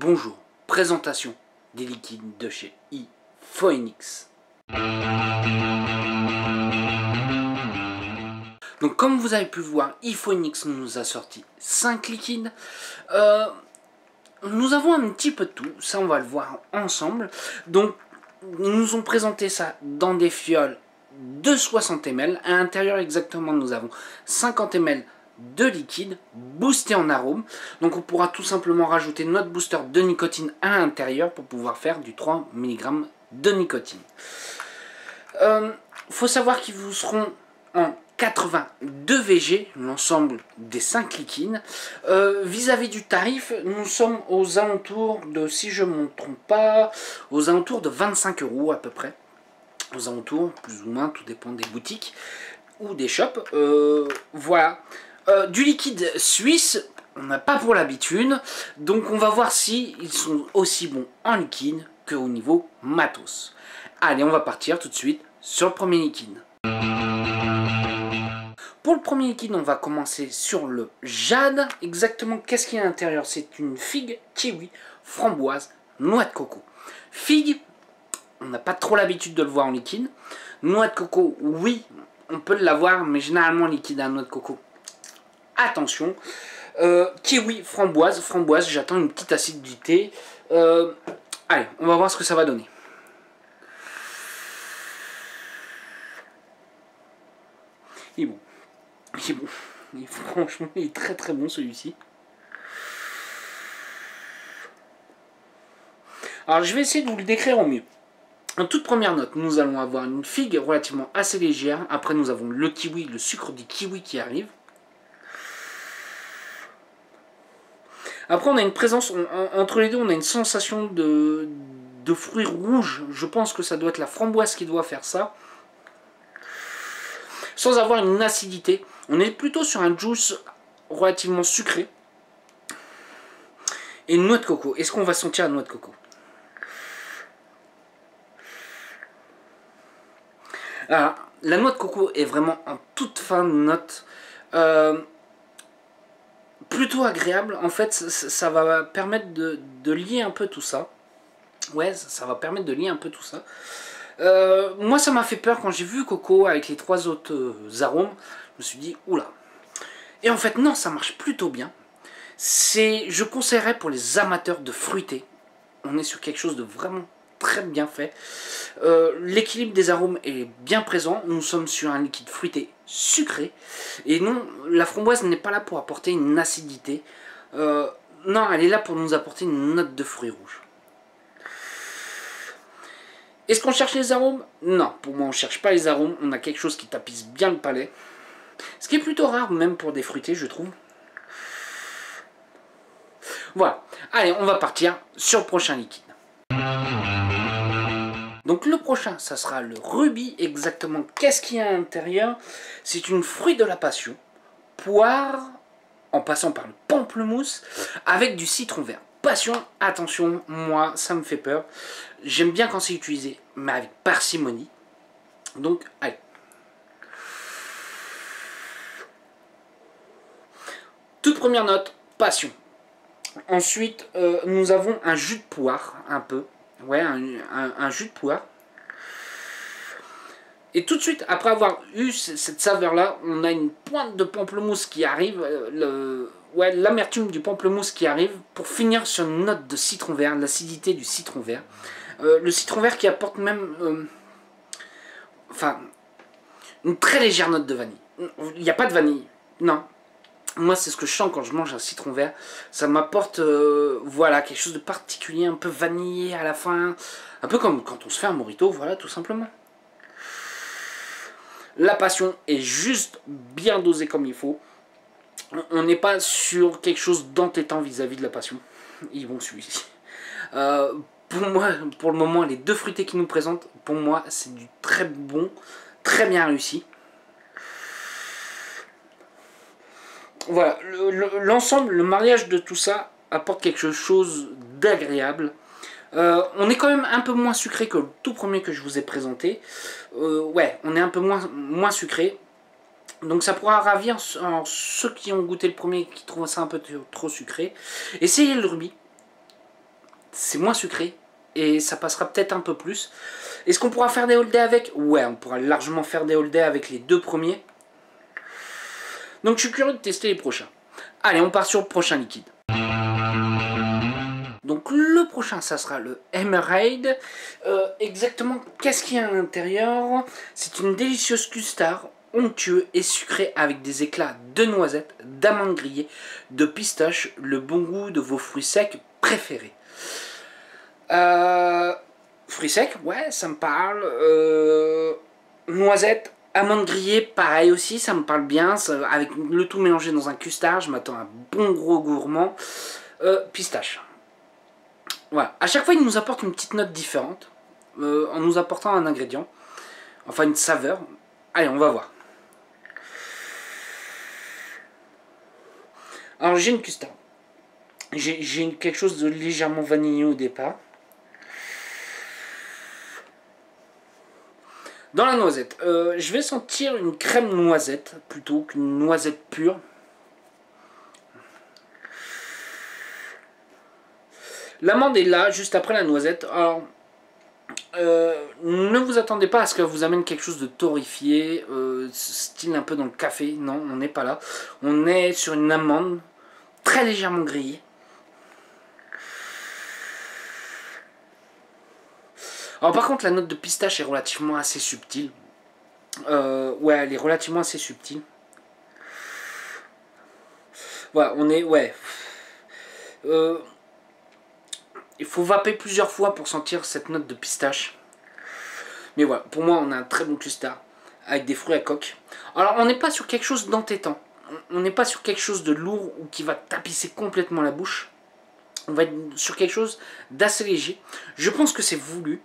Bonjour, présentation des liquides de chez iPhonix. Donc comme vous avez pu le voir, iPhonix nous a sorti 5 liquides. Nous avons un petit peu de tout, ça on va le voir ensemble. Donc ils nous ont présenté ça dans des fioles de 60 ml. À l'intérieur exactement nous avons 50 ml de liquide boosté en arôme. Donc on pourra tout simplement rajouter notre booster de nicotine à l'intérieur pour pouvoir faire du 3 mg de nicotine. Faut savoir qu'ils vous seront en 82 VG, l'ensemble des 5 liquides. Vis-à-vis du tarif, nous sommes aux alentours de, si je ne me trompe pas, aux alentours de 25 € à peu près. Aux alentours, plus ou moins, tout dépend des boutiques ou des shops. Voilà. Du liquide suisse, on n'a pas pour l'habitude, donc on va voir si ils sont aussi bons en liquide qu'au niveau matos. Allez, on va partir tout de suite sur le premier liquide. Pour le premier liquide, on va commencer sur le jade. Exactement, qu'est-ce qu'il y a à l'intérieur? C'est une figue, kiwi, framboise, noix de coco. Figue, on n'a pas trop l'habitude de le voir en liquide. Noix de coco, oui, on peut l'avoir, mais généralement liquide à noix de coco, attention. Kiwi, framboise, j'attends une petite acidité. Allez, on va voir ce que ça va donner. Il est bon. Il est bon. Franchement, il est très très bon celui-ci. Alors je vais essayer de vous le décrire au mieux. En toute première note, nous allons avoir une figue relativement assez légère. Après nous avons le kiwi, le sucre du kiwi qui arrive. Après on a une présence, entre les deux on a une sensation de fruits rouges. Je pense que ça doit être la framboise qui doit faire ça. Sans avoir une acidité. On est plutôt sur un juice relativement sucré. Et une noix de coco. Est-ce qu'on va sentir la noix de coco? Alors, la noix de coco est vraiment en toute fin de note. Plutôt agréable. En fait, ça va permettre de lier un peu tout ça. Ouais, ça va permettre de lier un peu tout ça. Moi, ça m'a fait peur quand j'ai vu coco avec les 3 autres arômes. Je me suis dit, oula. Et en fait, non, ça marche plutôt bien. Je conseillerais pour les amateurs de fruité. On est sur quelque chose de vraiment très bien fait. L'équilibre des arômes est bien présent. Nous sommes sur un liquide fruité sucré. Et non, la framboise n'est pas là pour apporter une acidité. Non, elle est là pour nous apporter une note de fruits rouges. Est-ce qu'on cherche les arômes? Non, pour moi on ne cherche pas les arômes. On a quelque chose qui tapisse bien le palais. Ce qui est plutôt rare même pour des fruités, je trouve. Voilà. Allez, on va partir sur le prochain liquide. Donc le prochain, ça sera le rubis. Exactement, qu'est-ce qu'il y a à l'intérieur? C'est une fruit de la passion. Poire, en passant par le pamplemousse, avec du citron vert. Passion, attention, moi, ça me fait peur. J'aime bien quand c'est utilisé, mais avec parcimonie. Donc, allez. Toute première note, passion. Ensuite, nous avons un jus de poire, un peu. Ouais, un jus de poire. Et tout de suite, après avoir eu cette saveur-là, on a une pointe de pamplemousse qui arrive. L'amertume du pamplemousse qui arrive pour finir sur une note de citron vert, l'acidité du citron vert. Le citron vert qui apporte même une très légère note de vanille. Il n'y a pas de vanille, non. Moi, c'est ce que je sens quand je mange un citron vert. Ça m'apporte voilà, quelque chose de particulier, un peu vanillé à la fin. Un peu comme quand on se fait un mojito, voilà, tout simplement. La passion est juste bien dosée comme il faut. On n'est pas sur quelque chose d'entêtant vis-à-vis de la passion. Ils vont celui-ci. Pour moi, pour le moment, les 2 fruités qu'ils nous présentent, pour moi, c'est du très bon, très bien réussi. Voilà, l'ensemble, le mariage de tout ça apporte quelque chose d'agréable. On est quand même un peu moins sucré que le tout premier que je vous ai présenté. Ouais, on est un peu moins sucré. Donc ça pourra ravir ceux qui ont goûté le premier et qui trouvent ça un peu trop sucré. Essayez le rubis. c'est moins sucré et ça passera peut-être un peu plus. Est-ce qu'on pourra faire des holidays avec? Ouais, on pourra largement faire des holidays avec les deux premiers. Donc je suis curieux de tester les prochains. Allez, on part sur le prochain liquide. Donc le prochain, ça sera le Emerald. Exactement, qu'est-ce qu'il y a à l'intérieur? C'est une délicieuse custard onctueux et sucré avec des éclats de noisettes, d'amandes grillées, de pistache, le bon goût de vos fruits secs préférés. Fruits secs, ouais, ça me parle. Noisettes, amandes grillées, pareil aussi, ça me parle bien. Ça, avec le tout mélangé dans un custard, je m'attends à un bon gros gourmand. Pistache. Voilà. À chaque fois, il nous apporte une petite note différente, en nous apportant un ingrédient, enfin une saveur. Allez, on va voir. Alors, j'ai une custard. J'ai quelque chose de légèrement vanillé au départ. Dans la noisette, je vais sentir une crème noisette plutôt qu'une noisette pure. L'amande est là, juste après la noisette. Alors, ne vous attendez pas à ce que vous amène quelque chose de torréfié, style un peu dans le café. Non, on n'est pas là. On est sur une amande très légèrement grillée. Alors par contre, la note de pistache est relativement assez subtile. Ouais, elle est relativement assez subtile. Voilà, on est... Ouais. Il faut vaper plusieurs fois pour sentir cette note de pistache. Mais voilà, pour moi, on a un très bon custard avec des fruits à coque. Alors, on n'est pas sur quelque chose d'entêtant. On n'est pas sur quelque chose de lourd ou qui va tapisser complètement la bouche. On va être sur quelque chose d'assez léger. Je pense que c'est voulu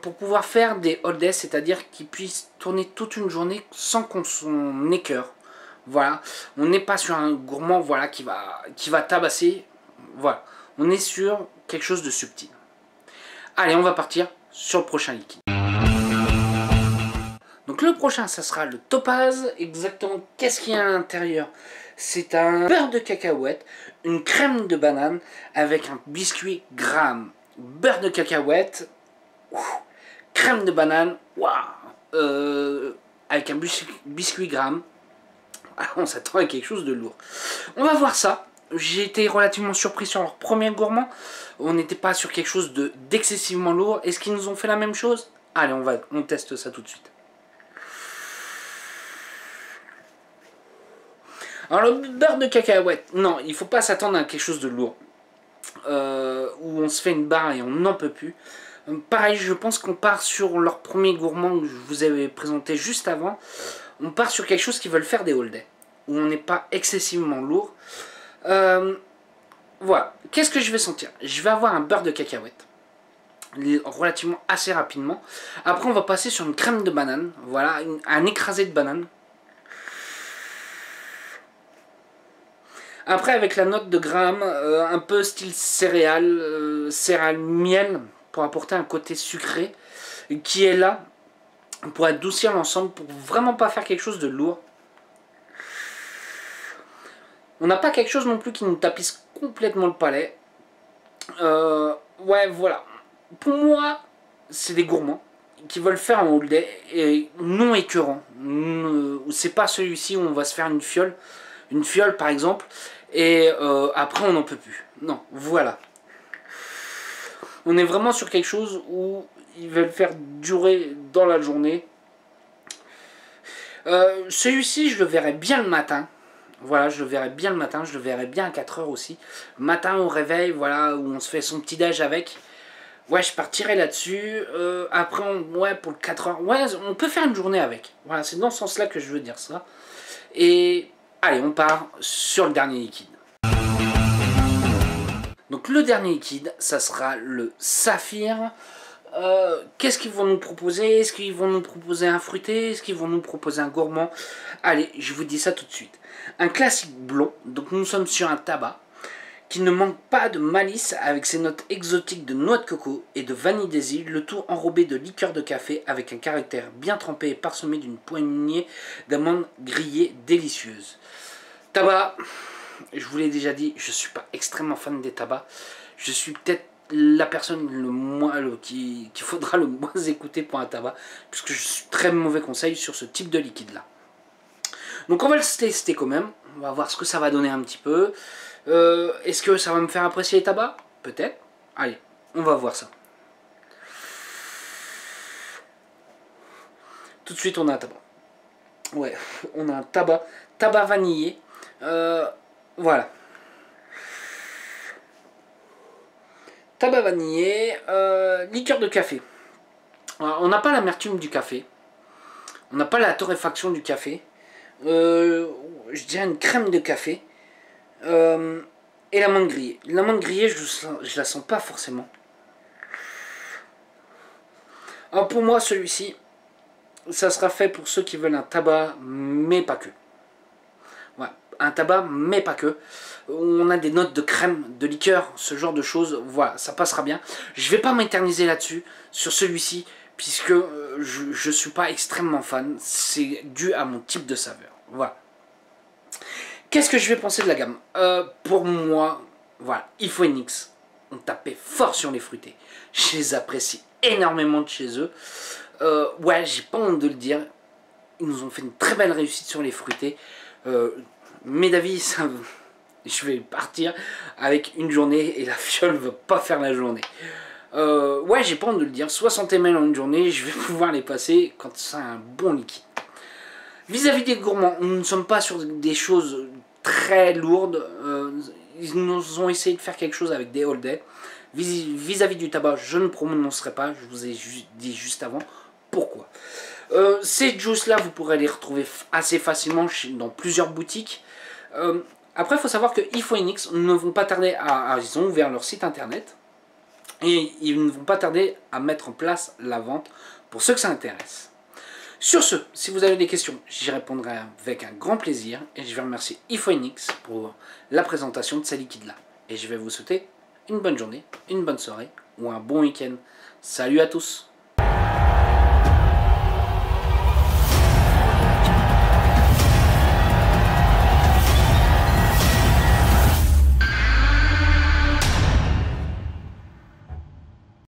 pour pouvoir faire des holidays, c'est-à-dire qu'ils puissent tourner toute une journée sans qu'on s'en écœure. Voilà, on n'est pas sur un gourmand voilà, qui va tabasser. Voilà, on est sur quelque chose de subtil. Allez, on va partir sur le prochain liquide. Donc le prochain, ça sera le topaz. Exactement, qu'est-ce qu'il y a à l'intérieur? C'est un beurre de cacahuète, une crème de banane avec un biscuit Graham. Beurre de cacahuète, crème de banane, waouh, avec un biscuit Graham. On s'attend à quelque chose de lourd. On va voir ça. J'ai été relativement surpris sur leur premier gourmand. On n'était pas sur quelque chose d'excessivement lourd. Est-ce qu'ils nous ont fait la même chose? Allez, on teste ça tout de suite. Alors le beurre de cacahuète, non, il ne faut pas s'attendre à quelque chose de lourd. Où on se fait une barre et on n'en peut plus. Pareil, je pense qu'on part sur leur premier gourmand que je vous avais présenté juste avant. On part sur quelque chose qui veulent faire des holidays. Où on n'est pas excessivement lourd. Voilà, qu'est-ce que je vais sentir? Je vais avoir un beurre de cacahuète. Relativement assez rapidement. Après on va passer sur une crème de banane. Voilà, un écrasé de banane. Après avec la note de Graham, un peu style céréales, céréales miel, pour apporter un côté sucré, qui est là, pour adoucir l'ensemble, pour vraiment pas faire quelque chose de lourd. On n'a pas quelque chose non plus qui nous tapisse complètement le palais. Ouais, voilà. Pour moi, c'est des gourmands qui veulent faire un holiday et non écœurant. C'est pas celui-ci où on va se faire une fiole. Une fiole par exemple. Et après on n'en peut plus. Non, voilà. On est vraiment sur quelque chose où ils veulent faire durer dans la journée. Celui-ci, je le verrai bien le matin. Voilà, je le verrai bien le matin. Je le verrai bien à 4 h aussi. Matin au réveil, voilà, où on se fait son petit déj avec. Ouais, je partirai là-dessus. Après, ouais, pour le 4 h. Ouais, on peut faire une journée avec. Voilà, c'est dans ce sens-là que je veux dire ça. Et allez, on part sur le dernier liquide. Donc le dernier liquide, ça sera le saphir. Qu'est-ce qu'ils vont nous proposer? Est-ce qu'ils vont nous proposer un fruité? Est-ce qu'ils vont nous proposer un gourmand? Allez, je vous dis ça tout de suite. Un classique blond, donc nous sommes sur un tabac qui ne manque pas de malice avec ses notes exotiques de noix de coco et de vanille des îles, le tout enrobé de liqueur de café avec un caractère bien trempé et parsemé d'une poignée d'amandes grillées délicieuses. Tabac, je vous l'ai déjà dit, je ne suis pas extrêmement fan des tabacs. Je suis peut-être la personne qu'il faudra le moins écouter pour un tabac, puisque je suis très mauvais conseil sur ce type de liquide là. Donc on va le tester quand même, on va voir ce que ça va donner un petit peu. Est-ce que ça va me faire apprécier les tabacs? Peut-être. Allez, on va voir ça. Tout de suite on a un tabac. Ouais, on a un tabac vanillé. Voilà. Tabac vanillé, liqueur de café. Alors, on n'a pas l'amertume du café. On n'a pas la torréfaction du café. Je dirais une crème de café. Et l'amande grillée. L'amande grillée, je la sens pas forcément. Alors pour moi, celui-ci, ça sera fait pour ceux qui veulent un tabac, mais pas que. Voilà, un tabac, mais pas que. On a des notes de crème, de liqueur, ce genre de choses. Voilà, ça passera bien. Je vais pas m'éterniser là-dessus, sur celui-ci, puisque je ne suis pas extrêmement fan. C'est dû à mon type de saveur. Voilà. Qu'est-ce que je vais penser de la gamme? Pour moi, voilà, Iphoenix, on tapait fort sur les fruités. Je les apprécie énormément de chez eux. Ouais, j'ai pas honte de le dire. Ils nous ont fait une très belle réussite sur les fruités. Mais d'avis, je vais partir avec une journée et la fiole ne veut pas faire la journée. Ouais, j'ai pas honte de le dire. 60 ml en une journée, je vais pouvoir les passer quand c'est un bon liquide. Vis-à-vis des gourmands, nous ne sommes pas sur des choses très lourdes. Ils nous ont essayé de faire quelque chose avec des All Day. Vis-à-vis du tabac, je ne prononcerai pas. Je vous ai dit juste avant pourquoi. Ces juices-là, vous pourrez les retrouver assez facilement dans plusieurs boutiques. Après, il faut savoir que Iphoenix ne vont pas tarder ils ont ouvert leur site internet. Et ils ne vont pas tarder à mettre en place la vente pour ceux que ça intéresse. Sur ce, si vous avez des questions, j'y répondrai avec un grand plaisir. Et je vais remercier Iphoenix pour la présentation de ces liquides-là. Et je vais vous souhaiter une bonne journée, une bonne soirée ou un bon week-end. Salut à tous!